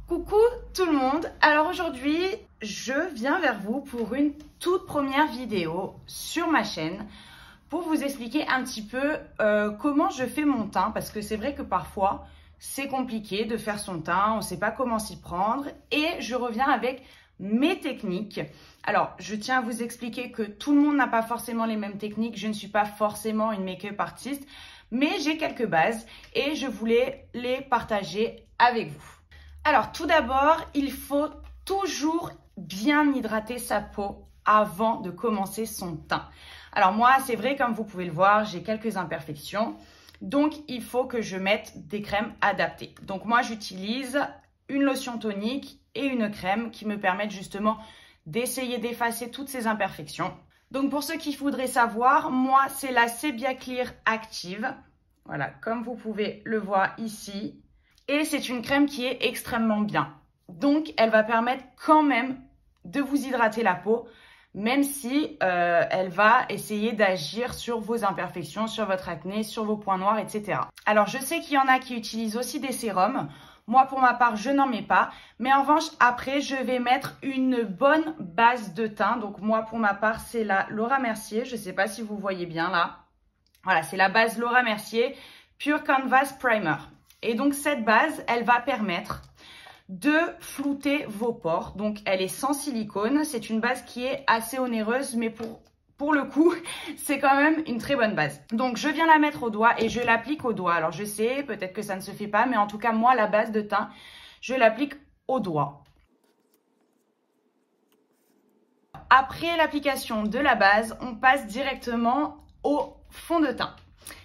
Coucou tout le monde, alors aujourd'hui je viens vers vous pour une toute première vidéo sur ma chaîne pour vous expliquer un petit peu comment je fais mon teint, parce que c'est vrai que parfois c'est compliqué de faire son teint, on ne sait pas comment s'y prendre, et je reviens avec mes techniques. Alors je tiens à vous expliquer que tout le monde n'a pas forcément les mêmes techniques, je ne suis pas forcément une make-up artiste, mais j'ai quelques bases et je voulais les partager avec vous. Alors tout d'abord, il faut toujours bien hydrater sa peau avant de commencer son teint. Alors moi, c'est vrai, comme vous pouvez le voir, j'ai quelques imperfections. Donc il faut que je mette des crèmes adaptées. Donc moi, j'utilise une lotion tonique et une crème qui me permettent justement d'essayer d'effacer toutes ces imperfections. Donc pour ceux qui voudraient savoir, moi, c'est la Sebia Clear Active. Voilà, comme vous pouvez le voir ici. Et c'est une crème qui est extrêmement bien. Donc, elle va permettre quand même de vous hydrater la peau, même si elle va essayer d'agir sur vos imperfections, sur votre acné, sur vos points noirs, etc. Alors, je sais qu'il y en a qui utilisent aussi des sérums. Moi, pour ma part, je n'en mets pas. Mais en revanche, après, je vais mettre une bonne base de teint. Donc, moi, pour ma part, c'est la Laura Mercier. Je ne sais pas si vous voyez bien là. Voilà, c'est la base Laura Mercier Pure Canvas Primer. Et donc, cette base, elle va permettre de flouter vos pores. Donc, elle est sans silicone. C'est une base qui est assez onéreuse, mais pour le coup, c'est quand même une très bonne base. Donc, je viens la mettre au doigt et je l'applique au doigt. Alors, je sais, peut-être que ça ne se fait pas, mais en tout cas, moi, la base de teint, je l'applique au doigt. Après l'application de la base, on passe directement au fond de teint.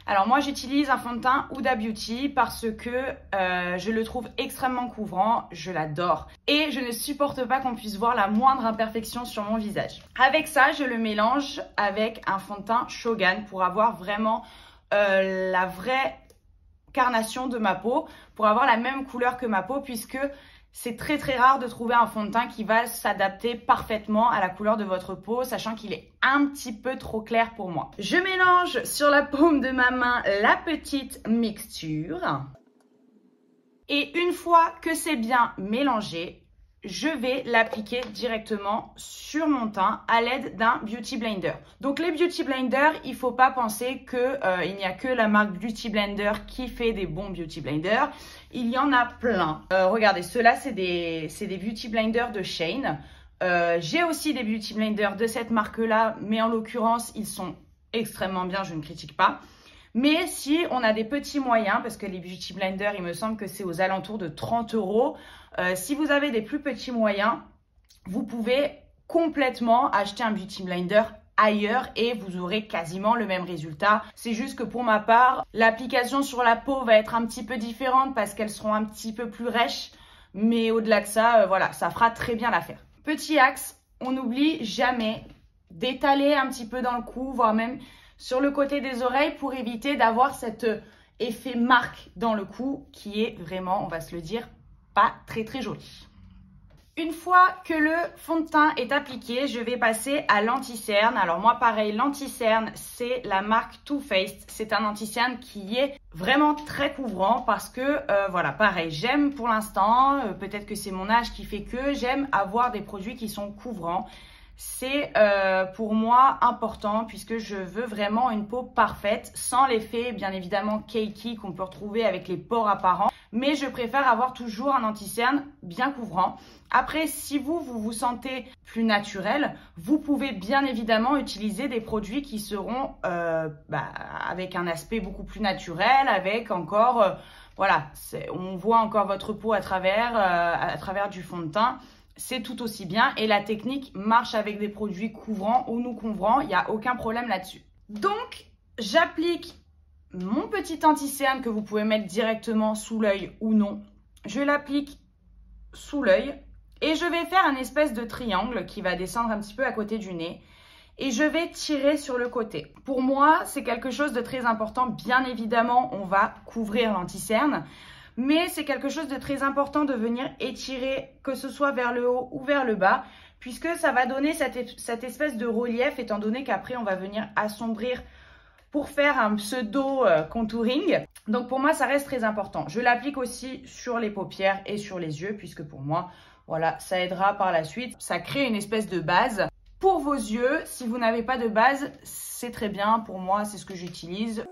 Alors moi, j'utilise un fond de teint Huda Beauty parce que je le trouve extrêmement couvrant, je l'adore. Et je ne supporte pas qu'on puisse voir la moindre imperfection sur mon visage. Avec ça, je le mélange avec un fond de teint Shogun pour avoir vraiment la vraie carnation de ma peau, pour avoir la même couleur que ma peau, puisque c'est très très rare de trouver un fond de teint qui va s'adapter parfaitement à la couleur de votre peau, sachant qu'il est un petit peu trop clair pour moi. Je mélange sur la paume de ma main la petite mixture. Et une fois que c'est bien mélangé, je vais l'appliquer directement sur mon teint à l'aide d'un Beauty Blender. Donc les Beauty Blender, il ne faut pas penser qu'il n'y a que la marque Beauty Blender qui fait des bons Beauty Blender. Il y en a plein. Regardez, ceux-là, c'est des Beauty Blender de Shane. J'ai aussi des Beauty Blender de cette marque-là, mais en l'occurrence, ils sont extrêmement bien, je ne critique pas. Mais si on a des petits moyens, parce que les Beauty Blender, il me semble que c'est aux alentours de 30 €. Si vous avez des plus petits moyens, vous pouvez complètement acheter un Beauty Blender ailleurs et vous aurez quasiment le même résultat. C'est juste que pour ma part, l'application sur la peau va être un petit peu différente parce qu'elles seront un petit peu plus rêches. Mais au-delà de ça, voilà, ça fera très bien l'affaire. Petit axe, on n'oublie jamais d'étaler un petit peu dans le cou, voire même sur le côté des oreilles pour éviter d'avoir cet effet marque dans le cou qui est vraiment, on va se le dire, pas très très joli. Une fois que le fond de teint est appliqué, je vais passer à l'anti-cerne. Alors moi pareil, l'anti-cerne c'est la marque Too Faced. C'est un anti-cerne qui est vraiment très couvrant parce que voilà, pareil, j'aime pour l'instant, peut-être que c'est mon âge qui fait que j'aime avoir des produits qui sont couvrants. C'est pour moi important puisque je veux vraiment une peau parfaite sans l'effet bien évidemment cakey qu'on peut retrouver avec les pores apparents. Mais je préfère avoir toujours un anti-cerne bien couvrant. Après, si vous vous sentez plus naturel, vous pouvez bien évidemment utiliser des produits qui seront avec un aspect beaucoup plus naturel, avec encore, voilà, on voit encore votre peau à travers du fond de teint. C'est tout aussi bien et la technique marche avec des produits couvrants ou non couvrants, il n'y a aucun problème là-dessus. Donc, j'applique mon petit anti-cerne que vous pouvez mettre directement sous l'œil ou non. Je l'applique sous l'œil et je vais faire un espèce de triangle qui va descendre un petit peu à côté du nez et je vais tirer sur le côté. Pour moi, c'est quelque chose de très important. Bien évidemment, on va couvrir l'anti-cerne. Mais c'est quelque chose de très important de venir étirer, que ce soit vers le haut ou vers le bas, puisque ça va donner cette espèce de relief, étant donné qu'après, on va venir assombrir pour faire un pseudo contouring. Donc pour moi, ça reste très important. Je l'applique aussi sur les paupières et sur les yeux, puisque pour moi, voilà, ça aidera par la suite. Ça crée une espèce de base. Pour vos yeux, si vous n'avez pas de base, c'est très bien. Pour moi, c'est ce que j'utilise.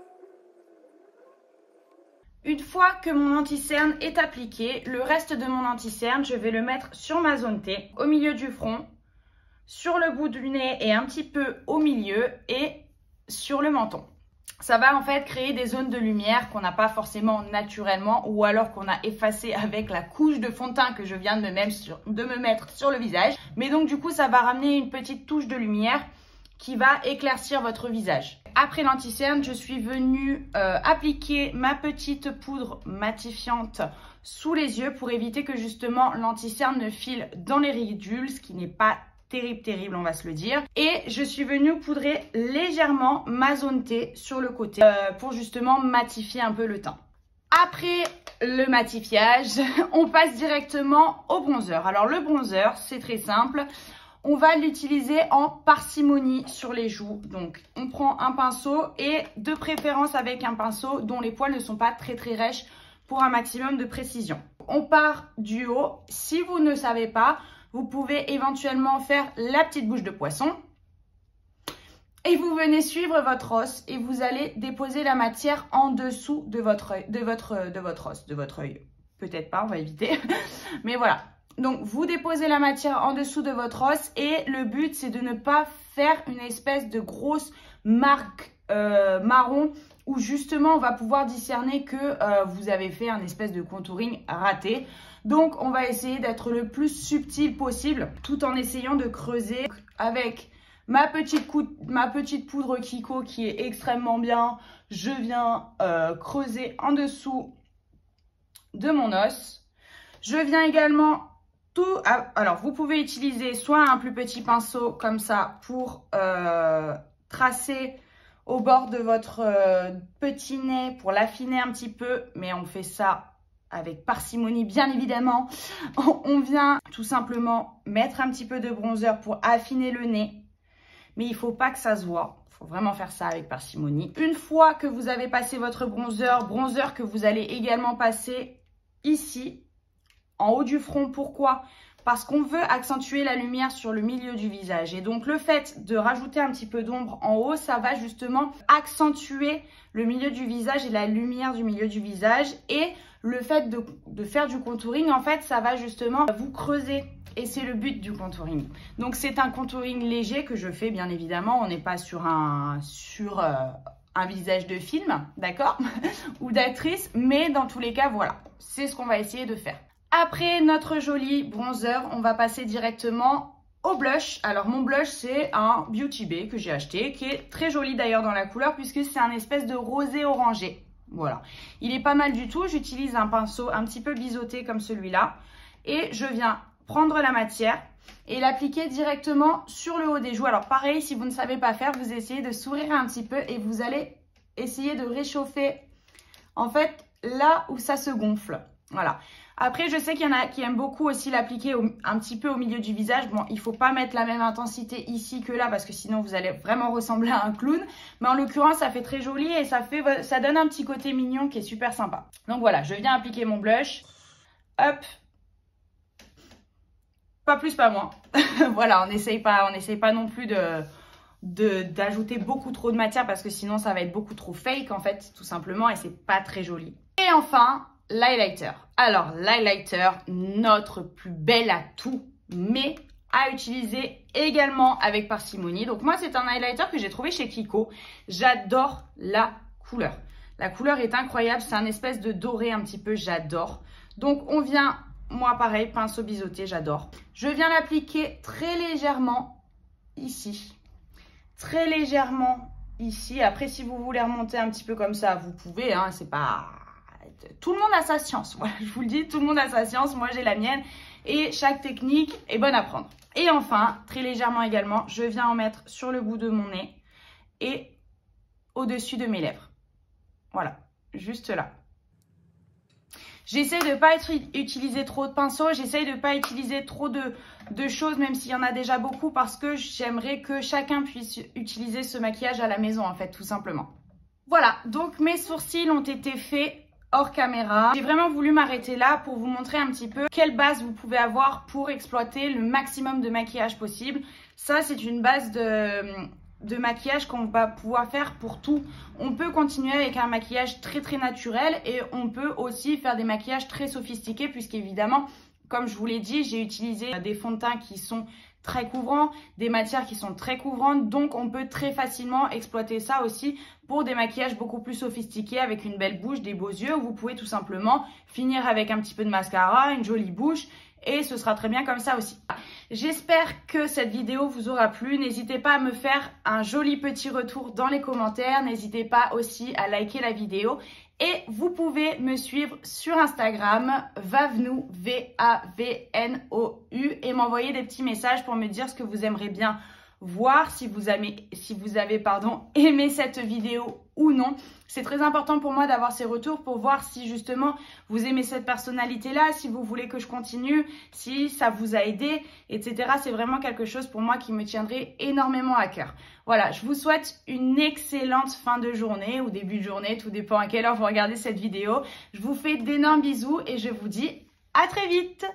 Une fois que mon anti-cerne est appliqué, le reste de mon anti-cerne, je vais le mettre sur ma zone T, au milieu du front, sur le bout du nez et un petit peu au milieu et sur le menton. Ça va en fait créer des zones de lumière qu'on n'a pas forcément naturellement ou alors qu'on a effacé avec la couche de fond de teint que je viens de me mettre sur le visage. Mais donc du coup, ça va ramener une petite touche de lumière qui va éclaircir votre visage. Après l'anti-cerne, je suis venue appliquer ma petite poudre matifiante sous les yeux pour éviter que justement l'anti-cerne ne file dans les ridules, ce qui n'est pas terrible, on va se le dire. Et je suis venue poudrer légèrement ma zone T sur le côté pour justement matifier un peu le teint. Après le matifiage, on passe directement au bronzer. Alors le bronzer, c'est très simple. On va l'utiliser en parcimonie sur les joues. Donc, on prend un pinceau et de préférence avec un pinceau dont les poils ne sont pas très rêches pour un maximum de précision. On part du haut. Si vous ne savez pas, vous pouvez éventuellement faire la petite bouche de poisson. Et vous venez suivre votre os et vous allez déposer la matière en dessous de votre œil. Peut-être pas, on va éviter. Mais voilà. Donc, vous déposez la matière en dessous de votre os et le but, c'est de ne pas faire une espèce de grosse marque marron où justement, on va pouvoir discerner que vous avez fait un espèce de contouring raté. Donc, on va essayer d'être le plus subtil possible tout en essayant de creuser avec ma petite poudre Kiko qui est extrêmement bien. Je viens creuser en dessous de mon os. Je viens également alors, vous pouvez utiliser soit un plus petit pinceau comme ça pour tracer au bord de votre petit nez pour l'affiner un petit peu. Mais on fait ça avec parcimonie, bien évidemment. On vient tout simplement mettre un petit peu de bronzer pour affiner le nez. Mais il ne faut pas que ça se voit. Il faut vraiment faire ça avec parcimonie. Une fois que vous avez passé votre bronzer que vous allez également passer ici, en haut du front. Pourquoi? Parce qu'on veut accentuer la lumière sur le milieu du visage. Et donc, le fait de rajouter un petit peu d'ombre en haut, ça va justement accentuer le milieu du visage et la lumière du milieu du visage. Et le fait de faire du contouring, en fait, ça va justement vous creuser. Et c'est le but du contouring. Donc, c'est un contouring léger que je fais, bien évidemment. On n'est pas sur un visage de film, d'accord? Ou d'actrice. Mais dans tous les cas, voilà. C'est ce qu'on va essayer de faire. Après notre joli bronzer, on va passer directement au blush. Alors mon blush, c'est un Beauty Bay que j'ai acheté, qui est très joli d'ailleurs dans la couleur puisque c'est un espèce de rosé orangé. Voilà, il est pas mal du tout. J'utilise un pinceau un petit peu biseauté comme celui-là et je viens prendre la matière et l'appliquer directement sur le haut des joues. Alors pareil, si vous ne savez pas faire, vous essayez de sourire un petit peu et vous allez essayer de réchauffer en fait là où ça se gonfle. Voilà. Après, je sais qu'il y en a qui aiment beaucoup aussi l'appliquer un petit peu au milieu du visage. Bon, il ne faut pas mettre la même intensité ici que là parce que sinon vous allez vraiment ressembler à un clown. Mais en l'occurrence, ça fait très joli et ça donne un petit côté mignon qui est super sympa. Donc voilà, je viens appliquer mon blush. Hop. Pas plus, pas moins. Voilà, on n'essaye pas non plus d'ajouter beaucoup trop de matière parce que sinon ça va être beaucoup trop fake en fait, tout simplement, et c'est pas très joli. Et enfin, l'highlighter. Alors, l'highlighter, notre plus bel atout, mais à utiliser également avec parcimonie. Donc moi, c'est un highlighter que j'ai trouvé chez Kiko. J'adore la couleur. La couleur est incroyable, c'est un espèce de doré un petit peu, j'adore. Donc on vient, moi pareil, pinceau biseauté, j'adore. Je viens l'appliquer très légèrement ici. Très légèrement ici. Après, si vous voulez remonter un petit peu comme ça, vous pouvez, hein, c'est pas... Tout le monde a sa science, voilà, je vous le dis, tout le monde a sa science, moi j'ai la mienne et chaque technique est bonne à prendre. Et enfin, très légèrement également, je viens en mettre sur le bout de mon nez et au-dessus de mes lèvres. Voilà, juste là. J'essaie de ne pas utiliser trop de pinceaux, j'essaie de ne pas utiliser trop de choses, même s'il y en a déjà beaucoup, parce que j'aimerais que chacun puisse utiliser ce maquillage à la maison, en fait, tout simplement. Voilà, donc mes sourcils ont été faits hors caméra. J'ai vraiment voulu m'arrêter là pour vous montrer un petit peu quelle base vous pouvez avoir pour exploiter le maximum de maquillage possible. Ça, c'est une base de maquillage qu'on va pouvoir faire pour tout. On peut continuer avec un maquillage très naturel et on peut aussi faire des maquillages très sophistiqués puisqu'évidemment, comme je vous l'ai dit, j'ai utilisé des fonds de teint qui sont très couvrants, des matières qui sont très couvrantes, donc on peut très facilement exploiter ça aussi pour des maquillages beaucoup plus sophistiqués avec une belle bouche, des beaux yeux, où vous pouvez tout simplement finir avec un petit peu de mascara, une jolie bouche, et ce sera très bien comme ça aussi. J'espère que cette vidéo vous aura plu. N'hésitez pas à me faire un joli petit retour dans les commentaires. N'hésitez pas aussi à liker la vidéo. Et vous pouvez me suivre sur Instagram, Vavnou, V-A-V-N-O-U, et m'envoyer des petits messages pour me dire ce que vous aimeriez bien voir, si vous avez aimé cette vidéo ou non. C'est très important pour moi d'avoir ces retours pour voir si justement vous aimez cette personnalité-là, si vous voulez que je continue, si ça vous a aidé, etc. C'est vraiment quelque chose pour moi qui me tiendrait énormément à cœur. Voilà, je vous souhaite une excellente fin de journée ou début de journée, tout dépend à quelle heure vous regardez cette vidéo. Je vous fais d'énormes bisous et je vous dis à très vite!